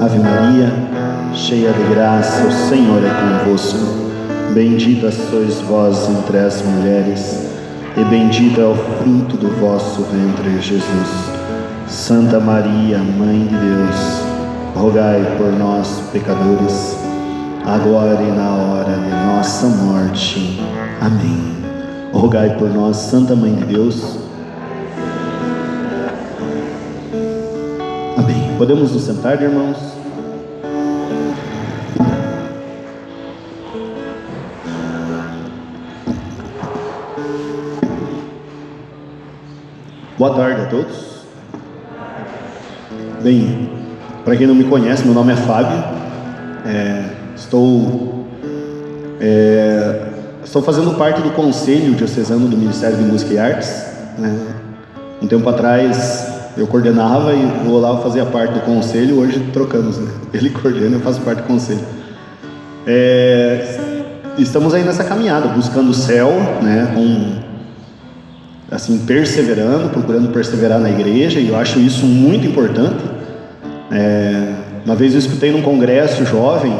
Ave Maria, cheia de graça, o Senhor é convosco. Bendita sois vós entre as mulheres, e bendito é o fruto do vosso ventre, Jesus. Santa Maria, Mãe de Deus, rogai por nós, pecadores, agora e na hora de nossa morte. Amém. Rogai por nós, Santa Mãe de Deus. Amém. Podemos nos sentar, irmãos? Boa tarde a todos. Bem, para quem não me conhece, meu nome é Fábio. Estou fazendo parte do Conselho Diocesano do Ministério de Música e Artes. Um tempo atrás eu coordenava e o Olavo fazia parte do conselho. Hoje trocamos, né? Ele coordena e eu faço parte do conselho. Estamos aí nessa caminhada, buscando o céu, né? Assim, perseverando, procurando perseverar na igreja, e eu acho isso muito importante. Uma vez eu escutei num congresso jovem,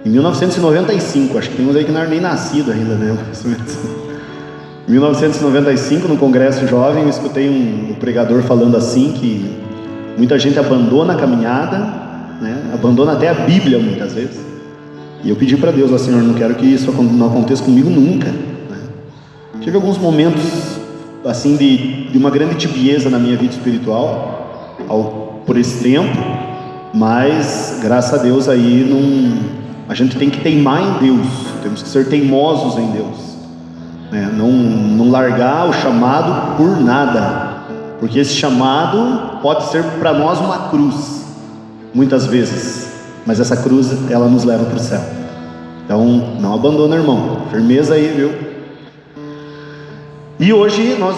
em 1995, acho que tem uns aí que não era nem nascido ainda, né? Em 1995, no congresso jovem, eu escutei um pregador falando assim, que muita gente abandona a caminhada, né? Abandona até a Bíblia muitas vezes, e eu pedi para Deus: Senhor, não quero que isso não aconteça comigo nunca, né? Tive alguns momentos assim de uma grande tibieza na minha vida espiritual por esse tempo, mas graças a Deus aí a gente tem que teimar em Deus, temos que ser teimosos em Deus. Não largar o chamado por nada, porque esse chamado pode ser para nós uma cruz, muitas vezes, mas essa cruz, ela nos leva para o céu. Então não abandona, irmão, firmeza aí, viu? E hoje nós,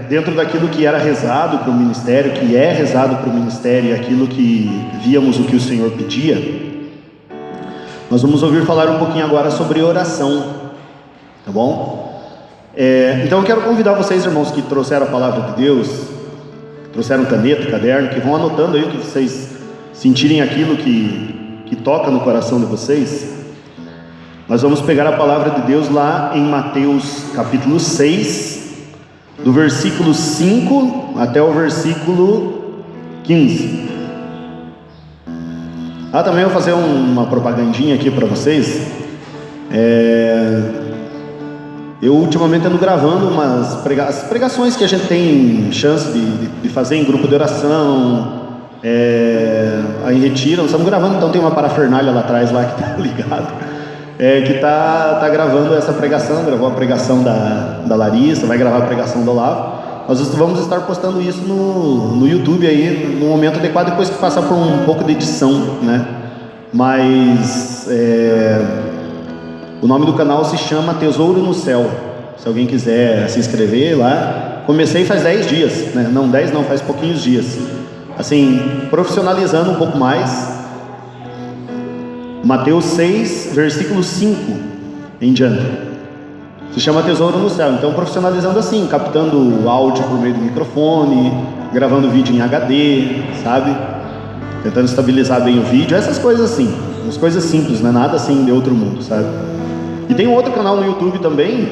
dentro daquilo que era rezado para o ministério, que é rezado para o ministério, aquilo que víamos o que o Senhor pedia, nós vamos ouvir falar um pouquinho agora sobre oração. Tá bom? Então eu quero convidar vocês, irmãos, que trouxeram a palavra de Deus, que trouxeram caneta, caderno, que vão anotando aí o que vocês sentirem, aquilo que toca no coração de vocês. Nós vamos pegar a palavra de Deus lá em Mateus capítulo 6, do versículo 5 até o versículo 15. Também vou fazer uma propagandinha aqui para vocês. Eu ultimamente ando gravando umas pregações que a gente tem chance de fazer em grupo de oração, aí em retiro, nós estamos gravando, então tem uma parafernália lá atrás lá que está ligado, que está gravando essa pregação. Gravou a pregação da Larissa, vai gravar a pregação do Olavo. Nós vamos estar postando isso no YouTube aí, no momento adequado, depois que passar por um pouco de edição, né? Mas o nome do canal se chama Tesouro no Céu. Se alguém quiser se inscrever lá. Comecei faz 10 dias, né? Não 10 não, faz pouquinhos dias. Assim, profissionalizando um pouco mais. Mateus 6, versículo 5 em diante. Se chama Tesouro no Céu. Então, profissionalizando assim, captando o áudio por meio do microfone, gravando vídeo em HD, sabe? Tentando estabilizar bem o vídeo, essas coisas assim. Umas coisas simples, não é nada assim de outro mundo, sabe? E tem um outro canal no YouTube também,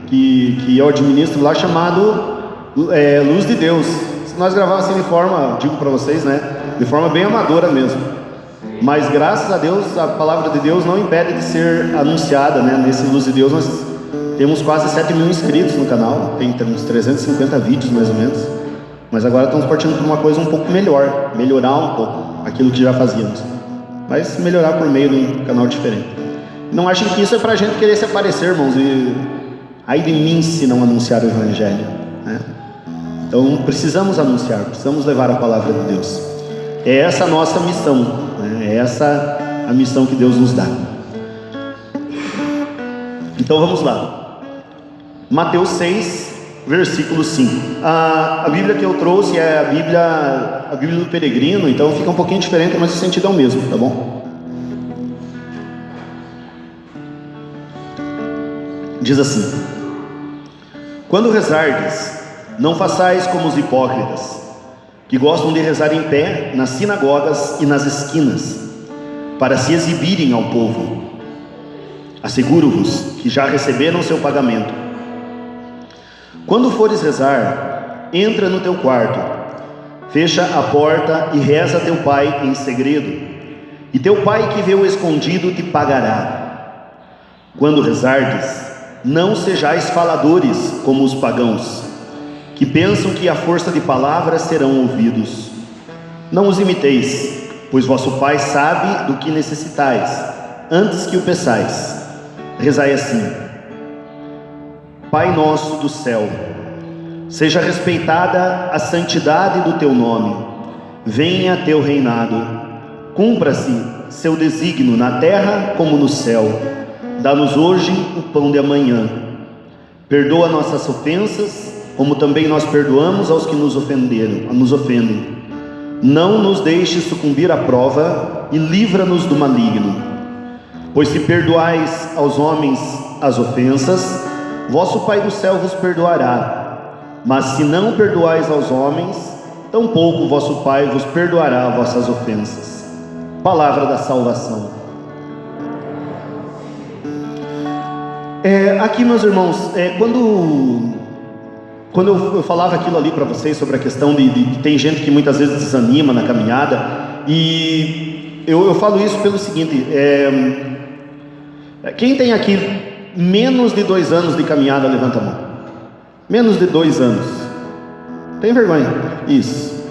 que eu administro lá, chamado Luz de Deus. Nós gravamos assim de forma, digo para vocês, né, de forma bem amadora mesmo, mas graças a Deus, a palavra de Deus não impede de ser anunciada, né? Nesse Luz de Deus nós temos quase 7 mil inscritos no canal, tem uns 350 vídeos mais ou menos, mas agora estamos partindo para uma coisa um pouco melhorar um pouco aquilo que já fazíamos, mas melhorar por meio de um canal diferente. Não achem que isso é para a gente querer se aparecer, irmãos, e ai de mim se não anunciar o Evangelho, né? Então precisamos anunciar, precisamos levar a palavra de Deus. É essa a nossa missão, né? É essa a missão que Deus nos dá. Então vamos lá. Mateus 6, versículo 5. A Bíblia que eu trouxe é a Bíblia do Peregrino, então fica um pouquinho diferente, mas o sentido é o mesmo, tá bom? Diz assim: quando rezardes, não façais como os hipócritas, que gostam de rezar em pé nas sinagogas e nas esquinas, para se exibirem ao povo. Asseguro-vos que já receberam seu pagamento. Quando fores rezar, entra no teu quarto, fecha a porta e reza a teu pai em segredo, e teu pai que vê o escondido te pagará. Quando rezardes, não sejais faladores como os pagãos, que pensam que à força de palavras serão ouvidos. Não os imiteis, pois vosso Pai sabe do que necessitais, antes que o peçais. Rezai assim: Pai nosso do céu, seja respeitada a santidade do teu nome, venha teu reinado, cumpra-se seu desígnio na terra como no céu. Dá-nos hoje o pão de amanhã. Perdoa nossas ofensas, como também nós perdoamos aos que nos ofendem. Não nos deixes sucumbir à prova e livra-nos do maligno. Pois se perdoais aos homens as ofensas, vosso Pai do céu vos perdoará. Mas se não perdoais aos homens, tampouco vosso Pai vos perdoará vossas ofensas. Palavra da salvação. Aqui, meus irmãos, quando eu falava aquilo ali para vocês sobre a questão de tem gente que muitas vezes desanima na caminhada, e eu falo isso pelo seguinte: quem tem aqui menos de 2 anos de caminhada, levanta a mão. Menos de 2 anos. Tem vergonha? Isso.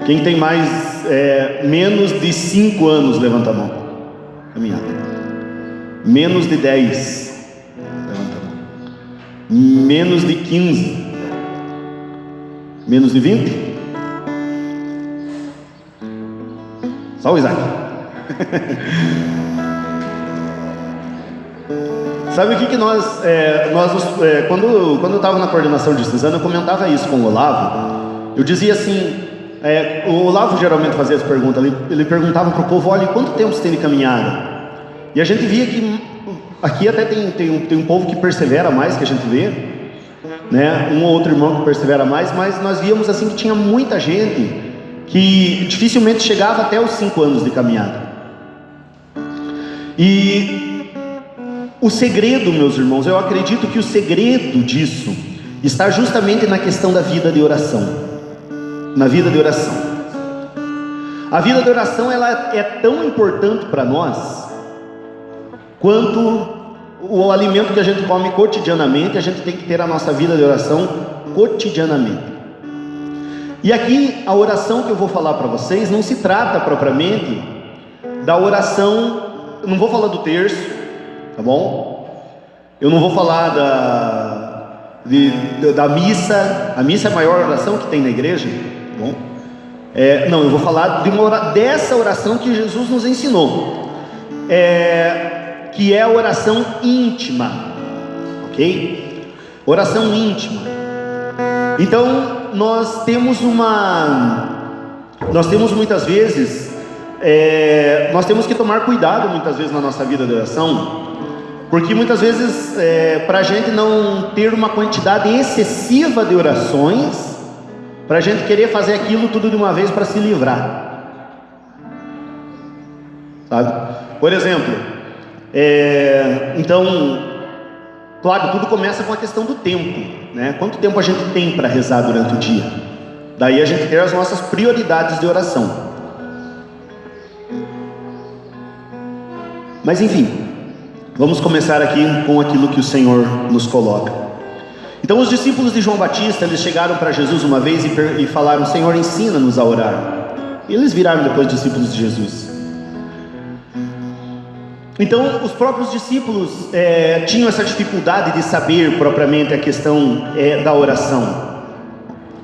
Quem tem menos de 5 anos, levanta a mão. Caminhada. Menos de 10. Levanta a mão. Menos de 15. Menos de 20? Só o Isaac. Sabe o que nós quando eu estava na coordenação diocesana, eu comentava isso com o Olavo. Eu dizia assim, o Olavo geralmente fazia essa pergunta, ele perguntava para o povo: olha, quanto tempo você tem de caminhada? E a gente via que aqui até tem um povo que persevera mais, que a gente vê, né? Um ou outro irmão que persevera mais, mas nós víamos assim que tinha muita gente que dificilmente chegava até os 5 anos de caminhada. E o segredo, meus irmãos, eu acredito que o segredo disso está justamente na questão da vida de oração. Na vida de oração. A vida de oração, ela é tão importante para nós quanto o alimento que a gente come cotidianamente. A gente tem que ter a nossa vida de oração cotidianamente. E aqui a oração que eu vou falar para vocês não se trata propriamente da oração. Eu não vou falar do terço, tá bom? Eu não vou falar da missa. A missa é a maior oração que tem na igreja, tá bom? Não, eu vou falar dessa oração que Jesus nos ensinou, que é a oração íntima, ok? Oração íntima. Então nós temos muitas vezes, nós temos que tomar cuidado muitas vezes na nossa vida de oração, porque muitas vezes, para a gente não ter uma quantidade excessiva de orações, para a gente querer fazer aquilo tudo de uma vez para se livrar, sabe? Por exemplo, então, claro, tudo começa com a questão do tempo, né? Quanto tempo a gente tem para rezar durante o dia? Daí a gente ter as nossas prioridades de oração. Mas enfim, vamos começar aqui com aquilo que o Senhor nos coloca. Então os discípulos de João Batista, eles chegaram para Jesus uma vez e falaram: Senhor, ensina-nos a orar. E eles viraram depois discípulos de Jesus. Então os próprios discípulos tinham essa dificuldade de saber propriamente a questão da oração.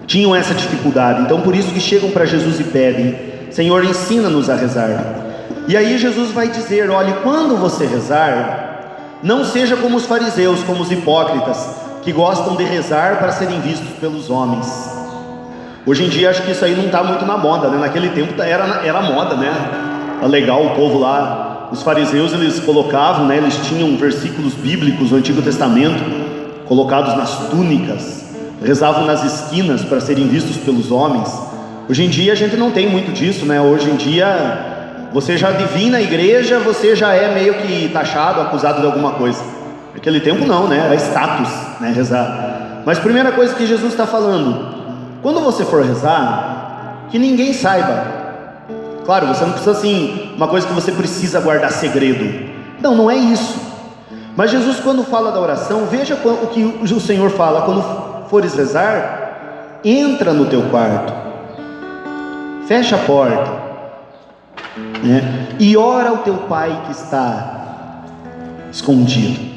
Tinham essa dificuldade, então por isso que chegam para Jesus e pedem: Senhor, ensina-nos a rezar. E aí Jesus vai dizer: olhe, quando você rezar, não seja como os fariseus, como os hipócritas, que gostam de rezar para serem vistos pelos homens. Hoje em dia acho que isso aí não está muito na moda, né? Naquele tempo era moda, né? Era legal o povo lá. Os fariseus, eles colocavam, né? Eles tinham versículos bíblicos do Antigo Testamento colocados nas túnicas, rezavam nas esquinas para serem vistos pelos homens. Hoje em dia a gente não tem muito disso, né? Hoje em dia, você já divina a igreja, você já é meio que taxado, acusado de alguma coisa. Naquele tempo não, né? Era status, né? Rezar. Mas primeira coisa que Jesus está falando, quando você for rezar, que ninguém saiba. Claro, você não precisa assim, uma coisa que você precisa guardar segredo. Não, não é isso. Mas Jesus, quando fala da oração, veja o que o Senhor fala: quando fores rezar, entra no teu quarto, fecha a porta, né? E ora ao teu Pai que está escondido.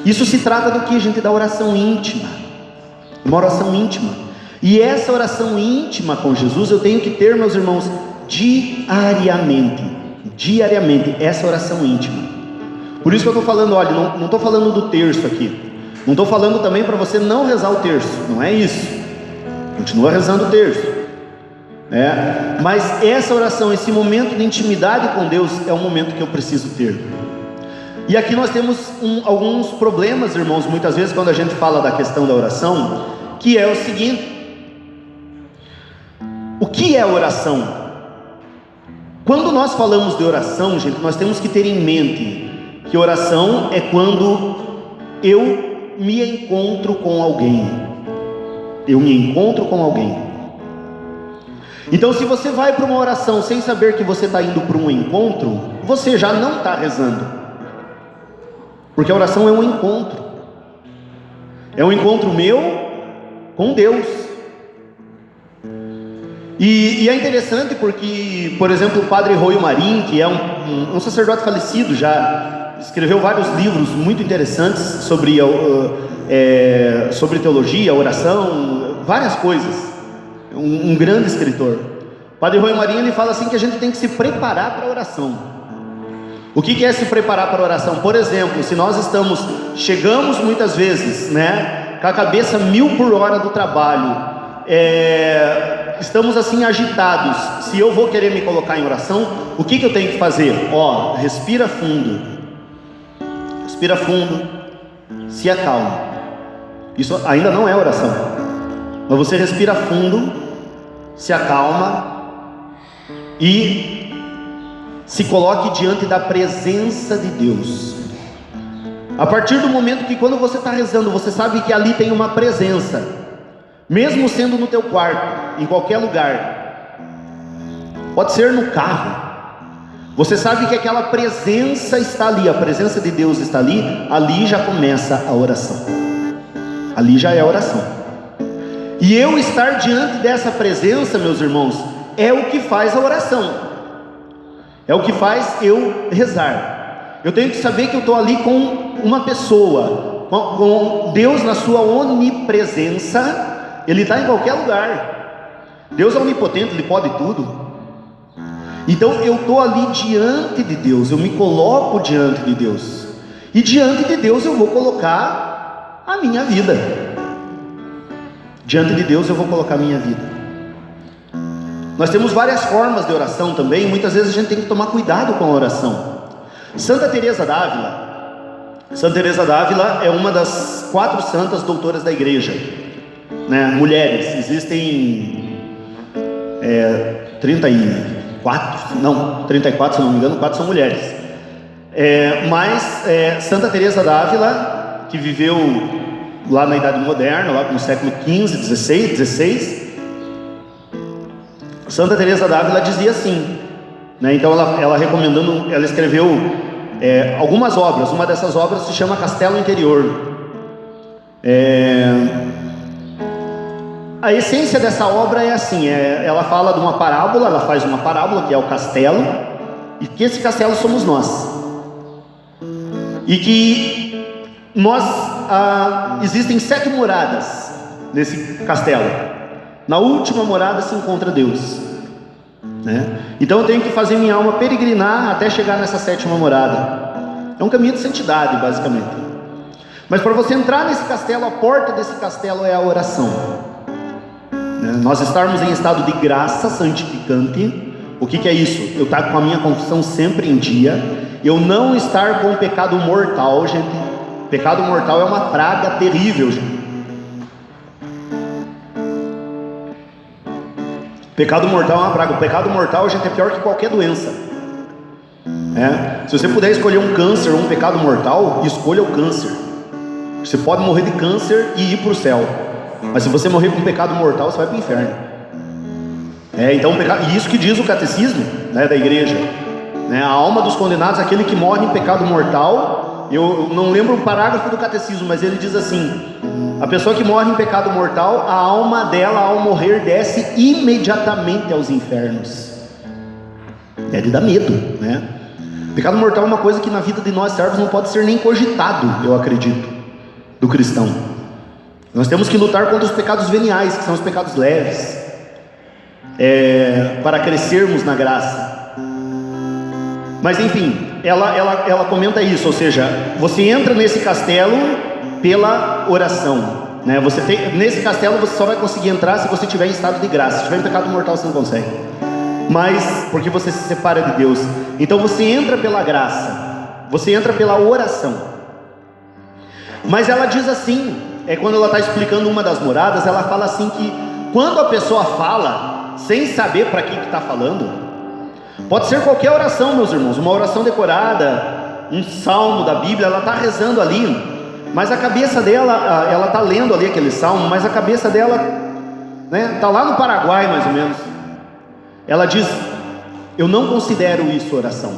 Isso se trata do que, gente? Da oração íntima. Uma oração íntima. E essa oração íntima com Jesus eu tenho que ter, meus irmãos, diariamente. Diariamente, essa oração íntima. Por isso que eu estou falando, olha, não estou falando do terço aqui. Não estou falando também para você não rezar o terço. Não é isso. Continua rezando o terço. Mas essa oração, esse momento de intimidade com Deus é o momento que eu preciso ter. E aqui nós temos alguns problemas, irmãos, muitas vezes quando a gente fala da questão da oração, que é o seguinte: o que é oração? Quando nós falamos de oração, gente, nós temos que ter em mente que oração é quando eu me encontro com alguém. Eu me encontro com alguém. Então, se você vai para uma oração sem saber que você está indo para um encontro, você já não está rezando. Porque a oração é um encontro. É um encontro meu com Deus. E é interessante porque, por exemplo, o padre Roio Marim, que é um sacerdote falecido, já escreveu vários livros muito interessantes sobre teologia, oração, várias coisas. Um grande escritor. O padre Roio Marim, ele fala assim que a gente tem que se preparar para a oração. O que é se preparar para a oração? Por exemplo, se nós chegamos muitas vezes, né, com a cabeça 1000 por hora do trabalho, estamos assim agitados. Se eu vou querer me colocar em oração, o que eu tenho que fazer? Respira fundo, se acalma. Isso ainda não é oração, mas você respira fundo, se acalma e se coloque diante da presença de Deus. A partir do momento que, quando você está rezando, você sabe que ali tem uma presença, mesmo sendo no teu quarto, em qualquer lugar, pode ser no carro, você sabe que aquela presença está ali, a presença de Deus está ali, ali já começa a oração, ali já é a oração. E eu estar diante dessa presença, meus irmãos, é o que faz a oração, é o que faz eu rezar. Eu tenho que saber que eu estou ali com uma pessoa, com Deus na sua onipresença. Ele está em qualquer lugar. Deus é onipotente, Ele pode tudo. Então eu estou ali diante de Deus, eu me coloco diante de Deus, e diante de Deus eu vou colocar a minha vida. Diante de Deus eu vou colocar a minha vida. Nós temos várias formas de oração também. Muitas vezes a gente tem que tomar cuidado com a oração. Santa Teresa d'Ávila é uma das 4 santas doutoras da igreja, né? Mulheres, existem 34, se não me engano, 4 são mulheres. Mas Santa Teresa d'Ávila, que viveu lá na Idade Moderna, lá no século XV, XVI, Santa Teresa d'Ávila dizia assim, né? Então ela recomendando, ela escreveu algumas obras. Uma dessas obras se chama Castelo Interior. A essência dessa obra é assim, ela fala de uma parábola, ela faz uma parábola que é o castelo, e que esse castelo somos nós, e que existem 7 moradas nesse castelo. Na última morada se encontra Deus, né? Então eu tenho que fazer minha alma peregrinar até chegar nessa 7ª morada. É um caminho de santidade, basicamente. Mas para você entrar nesse castelo, a porta desse castelo é a oração, né? Nós estarmos em estado de graça santificante. O que é isso? Eu estar com a minha confissão sempre em dia, eu não estar com o pecado mortal, gente. Pecado mortal é uma praga terrível, gente. Pecado mortal é uma praga. O pecado mortal, gente, é pior que qualquer doença. Se você puder escolher um câncer ou um pecado mortal, escolha o câncer. Você pode morrer de câncer e ir para o céu, mas se você morrer com um pecado mortal, você vai para o inferno. Então, e isso que diz o catecismo, né, da igreja, né? A alma dos condenados é aquele que morre em pecado mortal. Eu não lembro o parágrafo do catecismo, mas ele diz assim: a pessoa que morre em pecado mortal, a alma dela ao morrer desce imediatamente aos infernos. Deve dar medo, né? Pecado mortal é uma coisa que na vida de nós servos não pode ser nem cogitado, eu acredito, do cristão. Nós temos que lutar contra os pecados veniais, que são os pecados leves, para crescermos na graça. Mas enfim, ela comenta isso, ou seja, você entra nesse castelo pela oração, né? Nesse castelo você só vai conseguir entrar se você estiver em estado de graça. Se estiver em pecado mortal você não consegue, mas porque você se separa de Deus. Então você entra pela graça, você entra pela oração. Mas ela diz assim, quando ela está explicando uma das moradas, ela fala assim que quando a pessoa fala sem saber para que está falando, pode ser qualquer oração, meus irmãos, uma oração decorada, um salmo da Bíblia, ela está rezando ali, mas a cabeça dela, ela está lendo ali aquele salmo, mas a cabeça dela, né, está lá no Paraguai mais ou menos. Ela diz: eu não considero isso oração.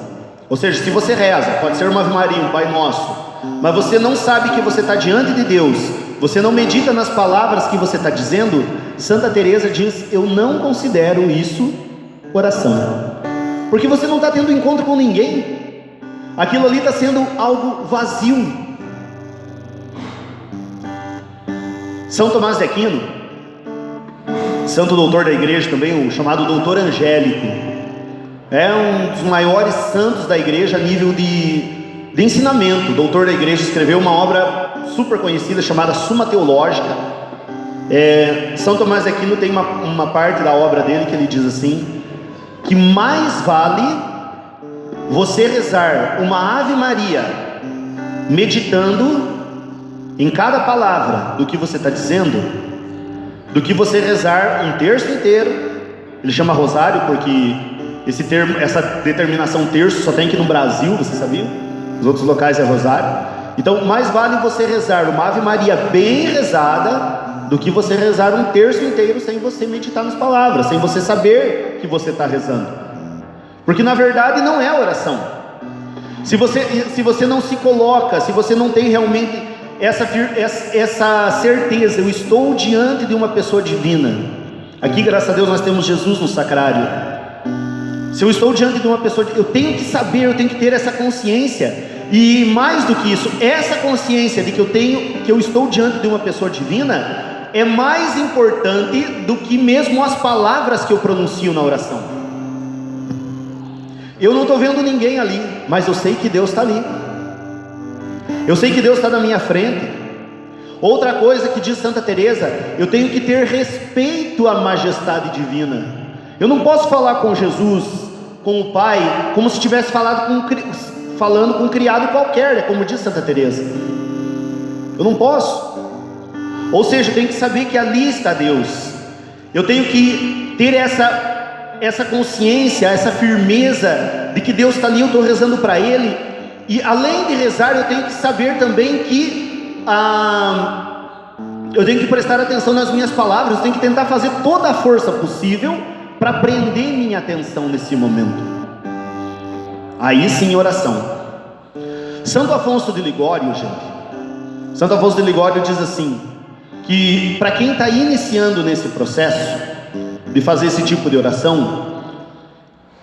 Ou seja, se você reza, pode ser uma Ave Maria, um Pai Nosso, mas você não sabe que você está diante de Deus, você não medita nas palavras que você está dizendo, Santa Teresa diz: eu não considero isso oração, porque você não está tendo encontro com ninguém, aquilo ali está sendo algo vazio. São Tomás de Aquino, santo doutor da igreja também, o chamado doutor Angélico, é um dos maiores santos da igreja a nível de ensinamento. O doutor da igreja escreveu uma obra super conhecida chamada Suma Teológica. São Tomás de Aquino tem uma parte da obra dele que ele diz assim, que mais vale você rezar uma Ave Maria meditando em cada palavra do que você está dizendo, do que você rezar um terço inteiro. Ele chama rosário porque essa determinação terço só tem aqui no Brasil, você sabia? Nos outros locais é rosário. Então mais vale você rezar uma Ave Maria bem rezada do que você rezar um terço inteiro sem você meditar nas palavras, sem você saber que você está rezando, porque na verdade não é oração. Se você não se coloca, se você não tem realmente essa certeza, eu estou diante de uma pessoa divina. Aqui, graças a Deus, nós temos Jesus no sacrário. Se eu estou diante de uma pessoa, eu tenho que saber, eu tenho que ter essa consciência. E mais do que isso, essa consciência de que eu estou diante de uma pessoa divina é mais importante do que mesmo as palavras que eu pronuncio na oração. Eu não estou vendo ninguém ali, mas eu sei que Deus está ali. Eu sei que Deus está na minha frente. Outra coisa que diz Santa Teresa, eu tenho que ter respeito à majestade divina. Eu não posso falar com Jesus, com o Pai, como se estivesse falando com um criado qualquer, como diz Santa Teresa. Eu não posso. Ou seja, eu tenho que saber que ali está Deus. Eu tenho que ter essa consciência, essa firmeza de que Deus está ali, eu estou rezando para Ele. E além de rezar, eu tenho que saber também que eu tenho que prestar atenção nas minhas palavras, eu tenho que tentar fazer toda a força possível para prender minha atenção nesse momento. Aí sim, oração. Santo Afonso de Ligório, gente, Santo Afonso de Ligório diz assim, que para quem está iniciando nesse processo de fazer esse tipo de oração,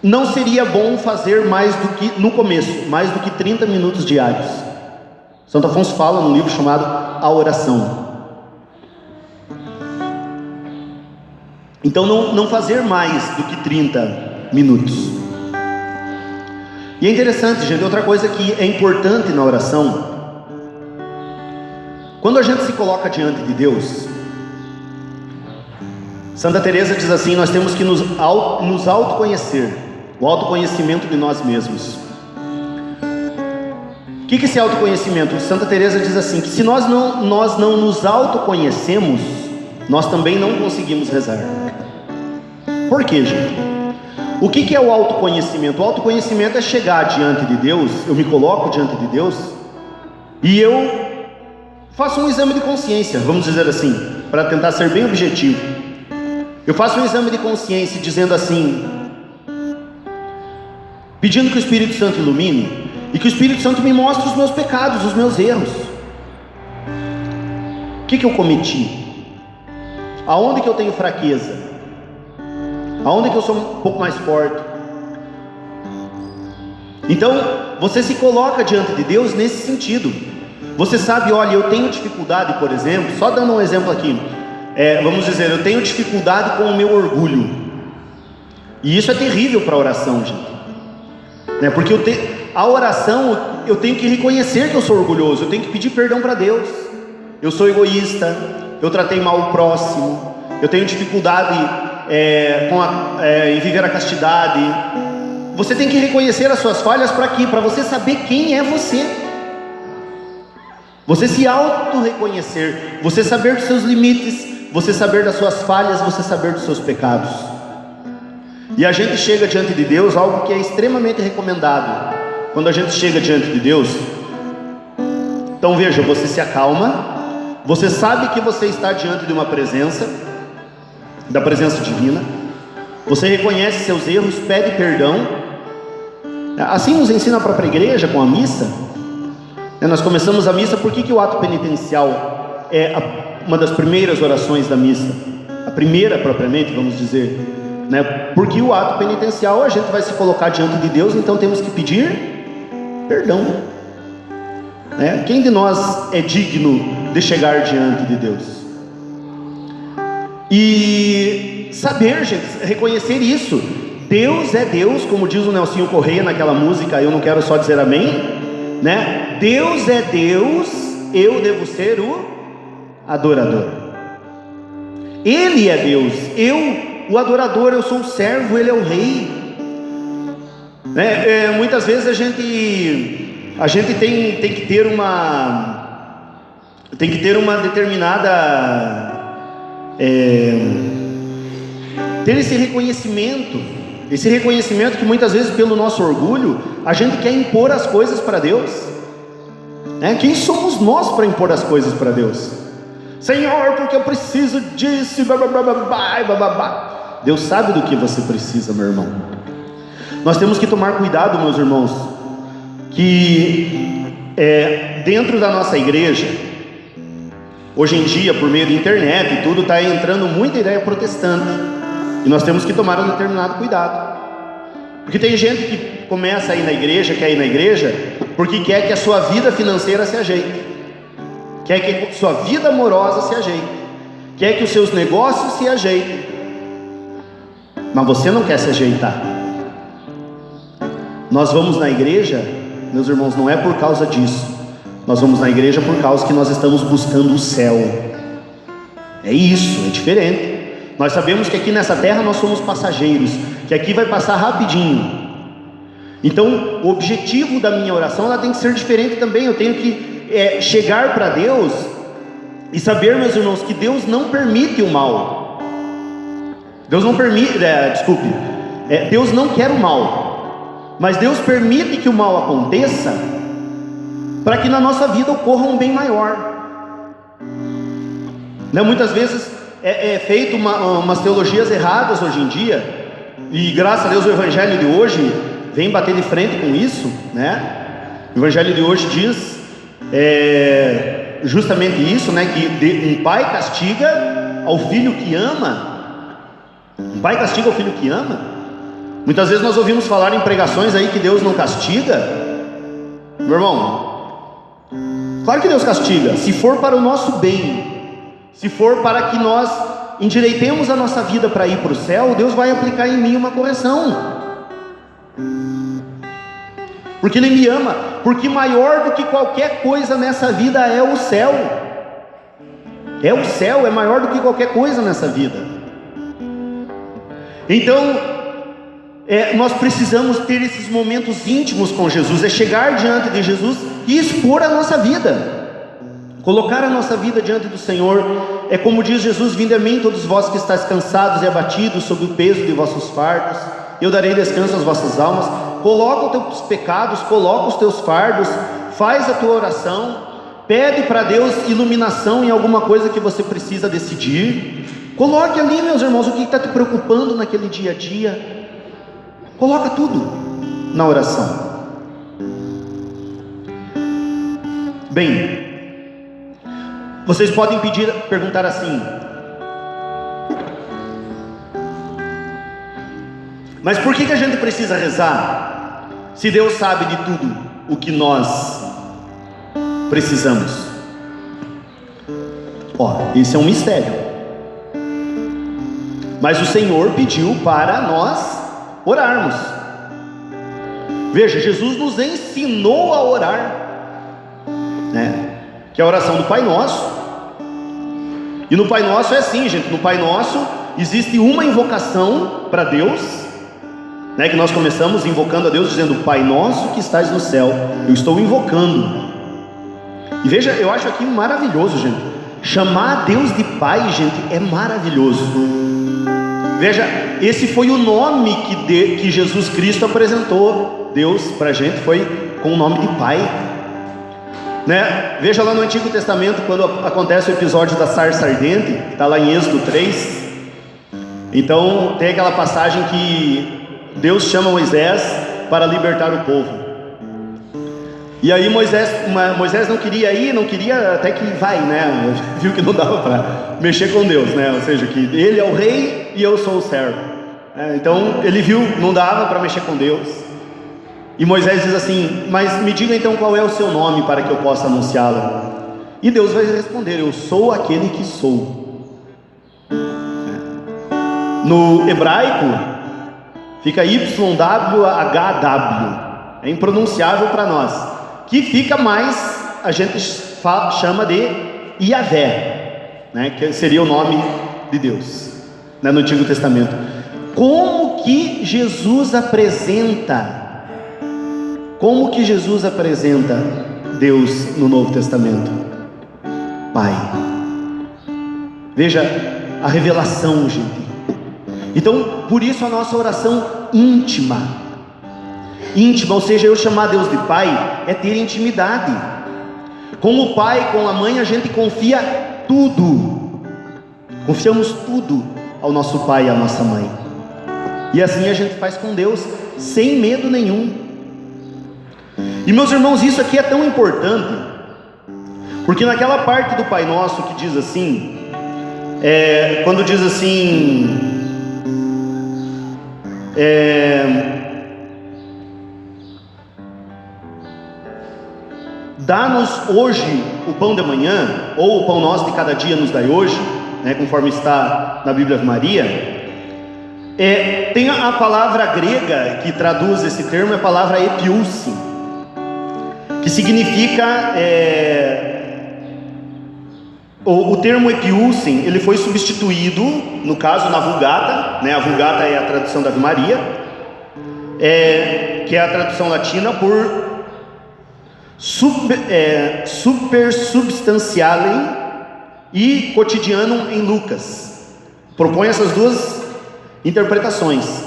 não seria bom fazer mais do que, no começo, mais do que 30 minutos diários. Santo Afonso fala num livro chamado A Oração. Então não fazer mais do que 30 minutos. E é interessante, gente, outra coisa que é importante na oração, quando a gente se coloca diante de Deus, Santa Teresa diz assim, nós temos que nos autoconhecer, o autoconhecimento de nós mesmos. O que é esse autoconhecimento? Santa Teresa diz assim, que se nós não nos autoconhecemos, nós também não conseguimos rezar. Por quê, gente? O que é o autoconhecimento? O autoconhecimento é chegar diante de Deus, eu me coloco diante de Deus e eu faço um exame de consciência, vamos dizer assim, para tentar ser bem objetivo. Eu faço um exame de consciência dizendo assim, pedindo que o Espírito Santo ilumine e que o Espírito Santo me mostre os meus pecados, os meus erros. O que eu cometi? Aonde que eu tenho fraqueza? Aonde que eu sou um pouco mais forte? Então, você se coloca diante de Deus nesse sentido. Você sabe, olha, eu tenho dificuldade, por exemplo, só dando um exemplo aqui, vamos dizer, eu tenho dificuldade com o meu orgulho. E isso é terrível para a oração, gente. Porque a oração, eu tenho que reconhecer que eu sou orgulhoso, eu tenho que pedir perdão para Deus. Eu sou egoísta, eu tratei mal o próximo, eu tenho dificuldade em viver a castidade. Você tem que reconhecer as suas falhas para quê? Para você saber quem é você. Você se auto-reconhecer, você saber dos seus limites, você saber das suas falhas, você saber dos seus pecados. E a gente chega diante de Deus, algo que é extremamente recomendado. Quando a gente chega diante de Deus, então veja, você se acalma, você sabe que você está diante de uma presença, da presença divina, você reconhece seus erros, pede perdão. Assim nos ensina a própria igreja com a missa. Nós começamos a missa, por que o ato penitencial é uma das primeiras orações da missa? A primeira propriamente, vamos dizer, porque o ato penitencial a gente vai se colocar diante de Deus, então temos que pedir perdão. Quem de nós é digno de chegar diante de Deus? E saber, gente, reconhecer isso. Deus é Deus, como diz o Nelsinho Correia naquela música, Eu Não Quero Só Dizer Amém, Deus é Deus, eu devo ser o adorador. Ele é Deus, eu o adorador, eu sou o servo, ele é o rei. Muitas vezes a gente tem que ter uma determinada ter esse reconhecimento que muitas vezes pelo nosso orgulho a gente quer impor as coisas para Deus. Quem somos nós para impor as coisas para Deus? Senhor, porque eu preciso disso, Deus sabe do que você precisa, meu irmão. Nós temos que tomar cuidado, meus irmãos, que dentro da nossa igreja, hoje em dia, por meio da internet e tudo, está entrando muita ideia protestante, e nós temos que tomar um determinado cuidado, porque tem gente que começa a ir na igreja, quer ir na igreja, porque quer que a sua vida financeira se ajeite, quer que a sua vida amorosa se ajeite, quer que os seus negócios se ajeitem, mas você não quer se ajeitar. Nós vamos na igreja, meus irmãos, não é por causa disso. Nós vamos na igreja por causa que nós estamos buscando o céu. É isso, é diferente. Nós sabemos que aqui nessa terra nós somos passageiros, que aqui vai passar rapidinho. Então o objetivo da minha oração, ela tem que ser diferente também. Eu tenho que chegar para Deus e saber, meus irmãos, que Deus não permite o mal. Deus não permite, Deus não quer o mal, mas Deus permite que o mal aconteça para que na nossa vida ocorra um bem maior. Muitas vezes é feito umas teologias erradas hoje em dia, e graças a Deus o Evangelho de hoje vem bater de frente com isso, O Evangelho de hoje diz justamente isso, que um pai castiga ao filho que ama. Um pai castiga ao filho que ama. Muitas vezes nós ouvimos falar em pregações aí que Deus não castiga. Meu irmão, claro que Deus castiga, se for para o nosso bem, se for para que nós endireitemos a nossa vida para ir para o céu, Deus vai aplicar em mim uma correção, porque Ele me ama, porque maior do que qualquer coisa nessa vida é o céu. O céu é maior do que qualquer coisa nessa vida. Então nós precisamos ter esses momentos íntimos com Jesus, chegar diante de Jesus e expor a nossa vida. Colocar a nossa vida diante do Senhor é como diz Jesus: vinde a mim todos vós que estáis cansados e abatidos sob o peso de vossos fardos, eu darei descanso às vossas almas. Coloca os teus pecados, coloca os teus fardos, faz a tua oração, pede para Deus iluminação em alguma coisa que você precisa decidir. Coloque ali, meus irmãos, o que está te preocupando naquele dia a dia. Coloca tudo na oração. Bem, vocês podem perguntar assim: mas por que a gente precisa rezar, se Deus sabe de tudo o que nós precisamos? Esse é um mistério, mas o Senhor pediu para nós orarmos. Veja, Jesus nos ensinou a orar, que é a oração do Pai Nosso. E no Pai Nosso é assim, gente, no Pai Nosso existe uma invocação para Deus, que nós começamos invocando a Deus dizendo: Pai Nosso que estás no céu. Eu estou invocando. E veja, eu acho aqui maravilhoso, gente, chamar a Deus de Pai, gente, é maravilhoso. Veja, esse foi o nome que Jesus Cristo apresentou Deus para a gente, foi com o nome de Pai. Veja lá no Antigo Testamento, quando acontece o episódio da sarça ardente, está lá em Êxodo 3. Então tem aquela passagem que Deus chama Moisés para libertar o povo. E aí Moisés não queria ir, até que vai, viu que não dava para mexer com Deus, ou seja, que ele é o rei e eu sou o servo. Então ele viu, não dava para mexer com Deus. E Moisés diz assim: mas me diga então qual é o seu nome para que eu possa anunciá-lo. E Deus vai responder: eu sou aquele que sou. No hebraico fica YWHW, é impronunciável para nós, que fica mais, a gente chama de Yahvé, que seria o nome de Deus, no Antigo Testamento. Como que Jesus apresenta Deus no Novo Testamento? Pai. Veja a revelação, gente. Então, por isso a nossa oração íntima, ou seja, eu chamar Deus de Pai é ter intimidade. Com o pai, com a mãe, a gente confia tudo, confiamos tudo ao nosso pai e à nossa mãe. E assim a gente faz com Deus, sem medo nenhum. E meus irmãos, isso aqui é tão importante, porque naquela parte do Pai Nosso que diz assim, quando diz assim, dá-nos hoje o pão de manhã, ou o pão nosso de cada dia nos dai hoje, conforme está na Bíblia Ave Maria. Tem a palavra grega que traduz esse termo, é a palavra epiúsim, que significa, o termo epiúsim, ele foi substituído, no caso na Vulgata, a Vulgata é a tradução da Ave Maria, que é a tradução latina, por supersubstantialem e quotidianum em Lucas. Propõe essas duas interpretações.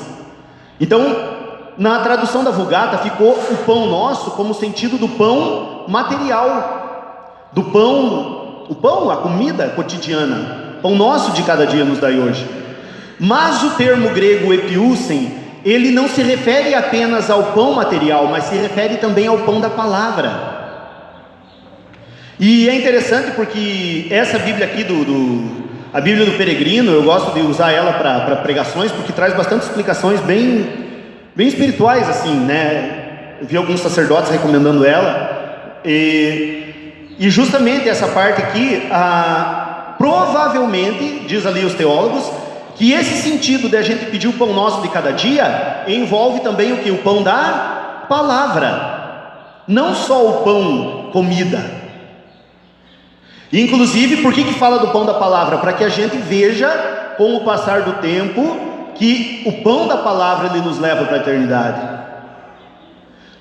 Então, na tradução da Vulgata ficou o pão nosso como sentido do pão material, do pão, a comida cotidiana, pão nosso de cada dia nos dai hoje. Mas o termo grego epiúsim, ele não se refere apenas ao pão material, mas se refere também ao pão da palavra. E é interessante porque essa Bíblia aqui a Bíblia do Peregrino, eu gosto de usar ela para pregações, porque traz bastante explicações bem espirituais, assim, Eu vi alguns sacerdotes recomendando ela, e justamente essa parte aqui, provavelmente, diz ali os teólogos, que esse sentido de a gente pedir o pão nosso de cada dia, envolve também o que? O pão da palavra, não só o pão comida. Inclusive, por que fala do pão da palavra? Para que a gente veja, com o passar do tempo, que o pão da palavra ele nos leva para a eternidade.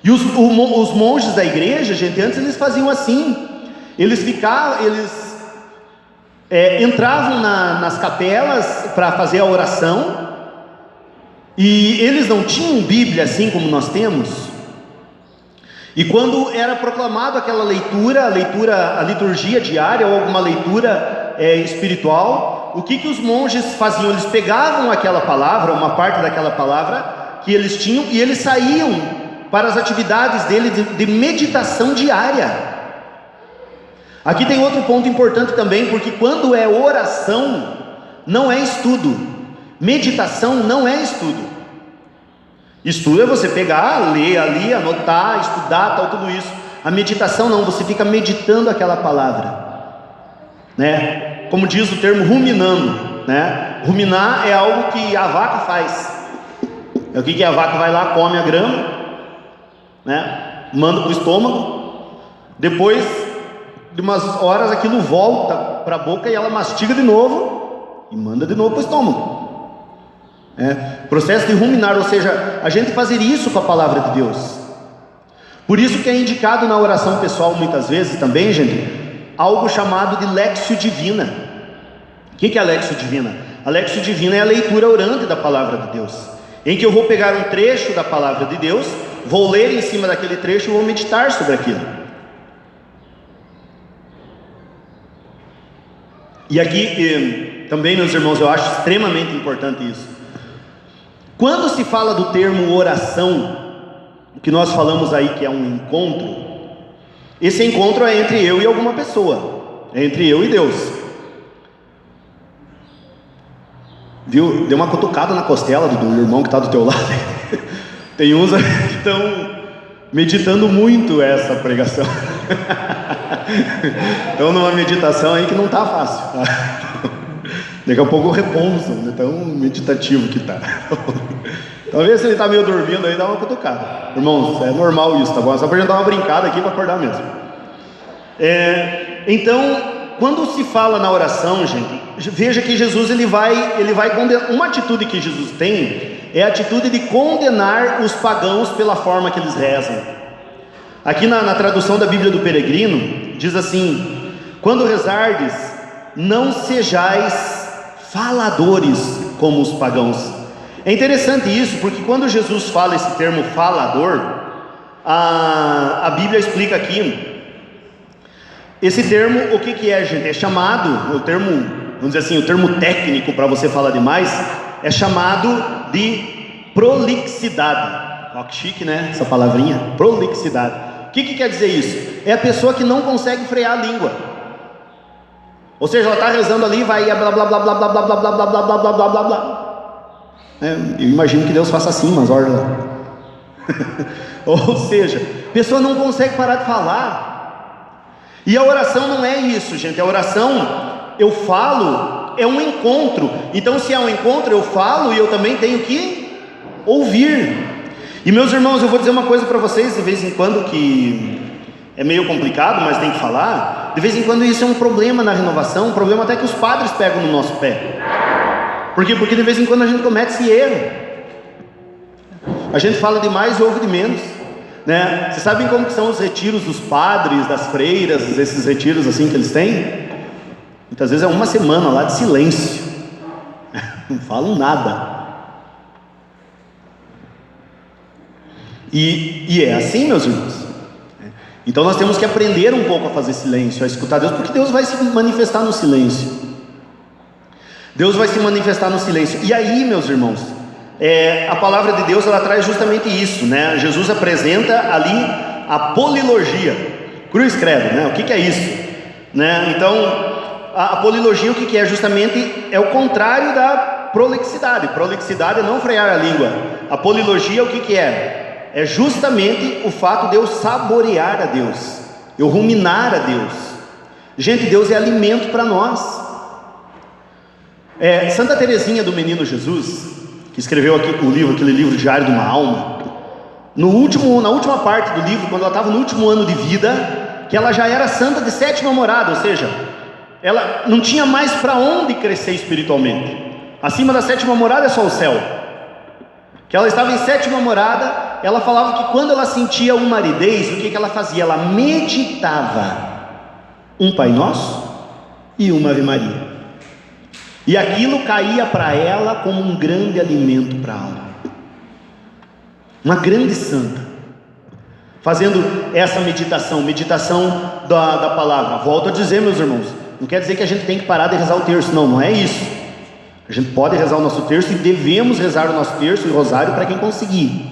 E os monges da igreja, gente, antes eles faziam assim: Eles entravam nas capelas para fazer a oração, e eles não tinham Bíblia assim como nós temos. E quando era proclamado aquela leitura, a liturgia diária ou alguma leitura espiritual, o que os monges faziam? Eles pegavam aquela palavra, uma parte daquela palavra que eles tinham, e eles saíam para as atividades dele de meditação diária. Aqui tem outro ponto importante também, porque quando é oração, não é estudo. Meditação não é estudo. Estudo é você pegar, ler ali, anotar, estudar, tal, tudo isso. A meditação não, você fica meditando aquela palavra, né? Como diz o termo ruminando, né? Ruminar é algo que a vaca faz. É o que a vaca vai lá, come a grama, né? Manda para o estômago, depois de umas horas aquilo volta para a boca e ela mastiga de novo e manda de novo para o estômago. Processo de ruminar, ou seja, a gente fazer isso com a palavra de Deus. Por isso que é indicado na oração pessoal muitas vezes também, gente, algo chamado de Lexio Divina. O que é a Lexio Divina? A Lexio Divina é a leitura orante da palavra de Deus, em que eu vou pegar um trecho da palavra de Deus, vou ler em cima daquele trecho e vou meditar sobre aquilo. E aqui também, meus irmãos, eu acho extremamente importante isso. Quando se fala do termo oração, que nós falamos aí que é um encontro, esse encontro é entre eu e alguma pessoa, é entre eu e Deus. Viu? Deu uma cutucada na costela do irmão que está do teu lado. Tem uns que estão meditando muito essa pregação. Então numa meditação aí que não está fácil, tá? Daqui a pouco repouso, né? Tão meditativo que está. Talvez se ele está meio dormindo aí, dá uma cutucada. Irmãos, é normal isso, tá bom? É só para a gente dar uma brincada aqui para acordar mesmo. Então, quando se fala na oração, gente, veja que Jesus ele vai condenar. Uma atitude que Jesus tem é a atitude de condenar os pagãos pela forma que eles rezam. Aqui na tradução da Bíblia do Peregrino, diz assim: quando rezardes, não sejais faladores como os pagãos. É interessante isso, porque quando Jesus fala esse termo falador, a Bíblia explica aqui, esse termo, o que é, gente? É chamado, o termo, vamos dizer assim, o termo técnico para você falar demais, é chamado de prolixidade. Ó, que chique, né? Essa palavrinha, prolixidade. O que quer dizer isso? É a pessoa que não consegue frear a língua. Ou seja, ela está rezando ali, vai blá blá blá blá blá blá blá blá blá blá blá blá blá blá blá. Eu imagino que Deus faça assim, mas olha lá. Ou seja, a pessoa não consegue parar de falar. E a oração não é isso, gente. A oração, eu falo, é um encontro. Então, se é um encontro, eu falo e eu também tenho que ouvir. E meus irmãos, eu vou dizer uma coisa para vocês, de vez em quando, que é meio complicado, mas tem que falar. De vez em quando isso é um problema na renovação, um problema até que os padres pegam no nosso pé. Por quê? Porque de vez em quando a gente comete esse erro. A gente fala demais e ouve de menos, né? Vocês sabem como que são os retiros dos padres, das freiras, esses retiros assim que eles têm? Muitas vezes é uma semana lá de silêncio. Não falam nada. E é assim, meus irmãos. Então nós temos que aprender um pouco a fazer silêncio, a escutar Deus, porque Deus vai se manifestar no silêncio. Deus vai se manifestar no silêncio. E aí, meus irmãos, a palavra de Deus, ela traz justamente isso, né? Jesus apresenta ali a polilogia, cruz credo, né? O que é isso? Né? Então, a polilogia, o que é? Justamente é o contrário da prolixidade. Prolixidade é não frear a língua. A polilogia, o que é? É justamente o fato de eu saborear a Deus, eu ruminar a Deus. Gente, Deus é alimento para nós. Santa Teresinha do Menino Jesus, que escreveu aqui aquele livro Diário de uma Alma, na última parte do livro, quando ela estava no último ano de vida, que ela já era santa de sétima morada, ou seja, ela não tinha mais para onde crescer espiritualmente. Acima da sétima morada é só o céu. Que ela estava em sétima morada. Ela falava que quando ela sentia uma aridez, o que ela fazia? Ela meditava. um Pai Nosso e uma Ave Maria. E aquilo caía para ela como um grande alimento para a alma. Uma grande santa, fazendo essa meditação da palavra. Volto a dizer, meus irmãos, não quer dizer que a gente tem que parar de rezar o terço, não é isso. A gente pode rezar o nosso terço e devemos rezar o nosso terço e rosário para quem conseguir.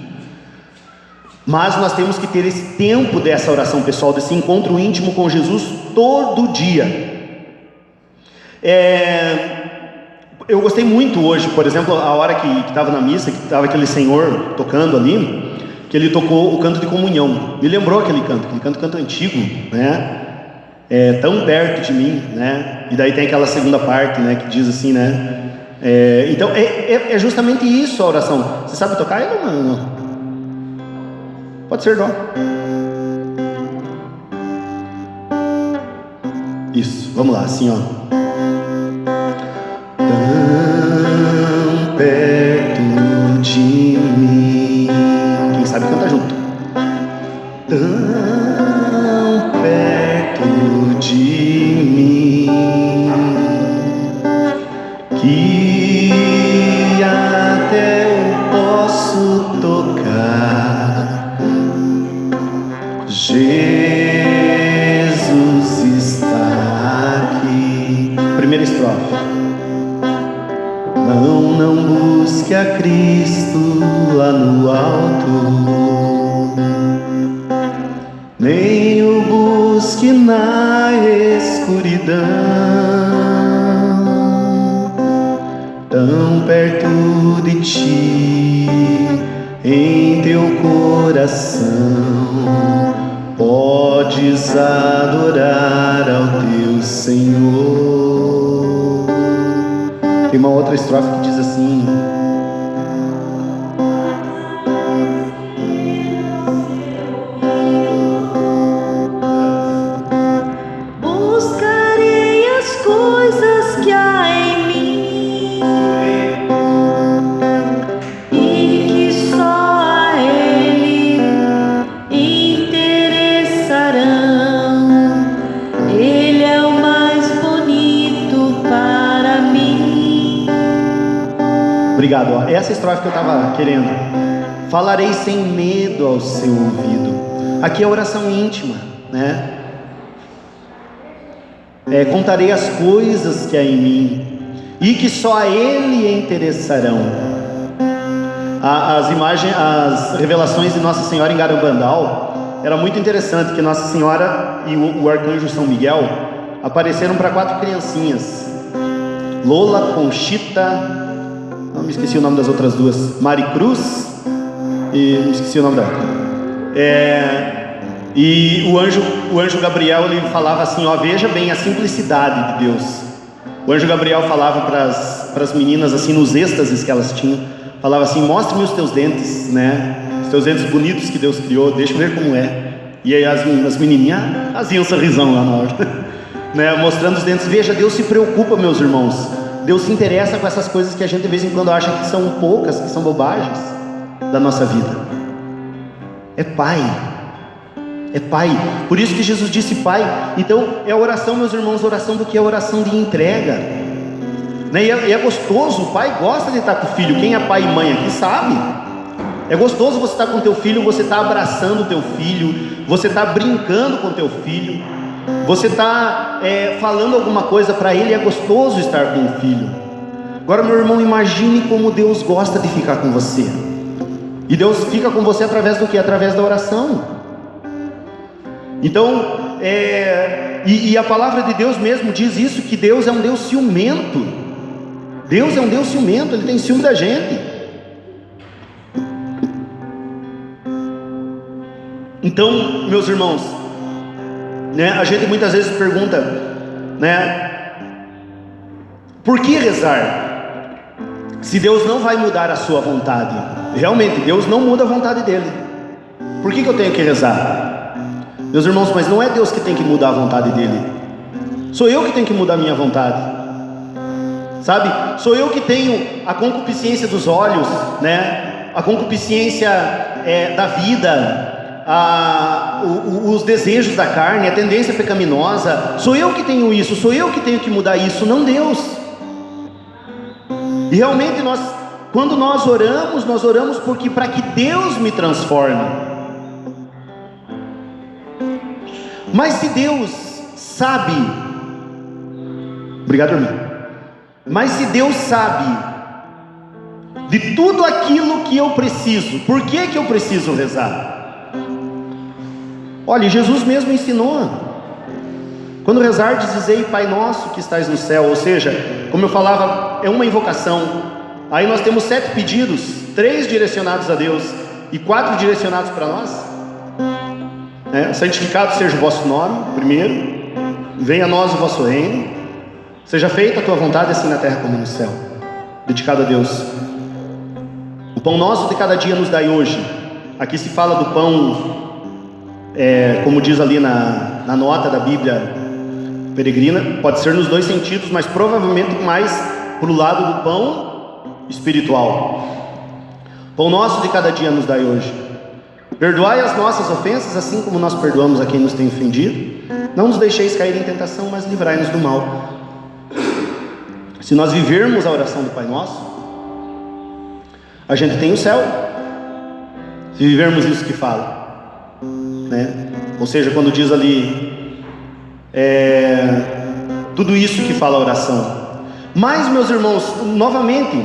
Mas nós temos que ter esse tempo dessa oração pessoal, desse encontro íntimo com Jesus todo dia. Eu gostei muito hoje, por exemplo, a hora que estava na missa, que estava aquele senhor tocando ali, que ele tocou o canto de comunhão. Me lembrou aquele canto antigo, né? Tão perto de mim, né? E daí tem aquela segunda parte, né? Que diz assim, né? Então é justamente isso a oração. Você sabe tocar ele ou não? Pode ser dó. Isso, vamos lá, assim, ó. Tão perto de mim. Quem sabe canta junto. Tão perto de mim que até eu posso tocar. Jesus está aqui. Primeira estrofe. Não busque a Cristo lá no alto, nem o busque na escuridão. Tão perto de ti, em teu coração, podes adorar ao teu Senhor. Tem uma outra estrofe que diz assim: buscarei as coisas que há em mim e que só a Ele interessarão. Ele é o mais bonito para mim. Obrigado, ó. Essa estrofe que eu estava querendo. Falarei sem medo ao seu ouvido. Aqui é oração íntima, né? Contarei as coisas que há em mim e que só a Ele interessarão. As imagens, as revelações de Nossa Senhora em Garabandal era muito interessante, que Nossa Senhora e o arcanjo São Miguel apareceram para 4 criancinhas: Lola, Conchita, não me esqueci o nome das outras duas, Maricruz, e me esqueci o nome dela. E o anjo Gabriel, ele falava assim, ó, veja bem a simplicidade de Deus. O anjo Gabriel falava para as meninas assim, nos êxtases que elas tinham, falava assim: mostre-me os teus dentes, né? Os teus dentes bonitos que Deus criou, deixa eu ver como é. E aí as menininhas faziam um sorrisão lá na hora, né? Mostrando os dentes. Veja, Deus se preocupa, meus irmãos. Deus se interessa com essas coisas que a gente de vez em quando acha que são poucas, que são bobagens da nossa vida. É Pai. É Pai. Por isso que Jesus disse Pai. Então é oração, meus irmãos, oração do que é oração de entrega, né? E é gostoso. O pai gosta de estar com o filho. Quem é pai e mãe aqui sabe. É gostoso você estar com o teu filho, você está abraçando o teu filho, você está brincando com o teu filho, você está falando alguma coisa para ele. É gostoso estar com o filho. Agora, meu irmão, imagine como Deus gosta de ficar com você. E Deus fica com você através do que? Através da oração. Então, a palavra de Deus mesmo diz isso, que Deus é um Deus ciumento. Deus é um Deus ciumento, Ele tem ciúme da gente. Então, meus irmãos, né, a gente muitas vezes pergunta, né, por que rezar? Se Deus não vai mudar a sua vontade. Realmente, Deus não muda a vontade dele. Por que eu tenho que rezar? Meus irmãos, mas não é Deus que tem que mudar a vontade dele. Sou eu que tenho que mudar a minha vontade. Sabe? Sou eu que tenho a concupiscência dos olhos, né? A concupiscência da vida, os desejos da carne, a tendência pecaminosa. Sou eu que tenho isso, sou eu que tenho que mudar isso, não Deus. E realmente quando nós oramos porque para que Deus me transforme. Mas se Deus sabe, obrigado, irmão. Mas se Deus sabe de tudo aquilo que eu preciso, por que que eu preciso rezar? Olha, Jesus mesmo ensinou: quando rezardes, dizei Pai nosso que estais no céu. Ou seja, como eu falava, é uma invocação. Aí nós temos 7 pedidos, 3 direcionados a Deus e 4 direcionados para nós. Santificado seja o vosso nome, primeiro. Venha a nós o vosso reino. Seja feita a tua vontade, assim na terra como no céu. Dedicado a Deus. O pão nosso de cada dia nos dai hoje. Aqui se fala do pão, como diz ali na nota da Bíblia peregrina, pode ser nos 2 sentidos, mas provavelmente mais para o lado do pão espiritual. Pão nosso de cada dia nos dai hoje. Perdoai as nossas ofensas, assim como nós perdoamos a quem nos tem ofendido. Não nos deixeis cair em tentação, mas livrai-nos do mal. Se nós vivermos a oração do Pai Nosso, a gente tem o céu. Se vivermos isso que fala, Ou seja, quando diz ali tudo isso que fala a oração. Mas, meus irmãos, novamente,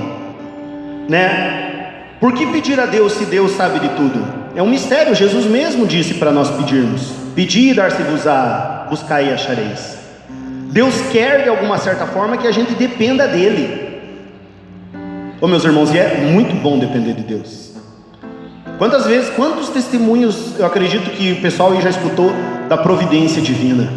por que pedir a Deus se Deus sabe de tudo? É um mistério. Jesus mesmo disse para nós pedirmos: pedi e dar-se-vos-á, buscai e achareis. Deus quer de alguma certa forma que a gente dependa dele. Meus irmãos, e é muito bom depender de Deus. Quantos testemunhos eu acredito que o pessoal aí já escutou da providência divina?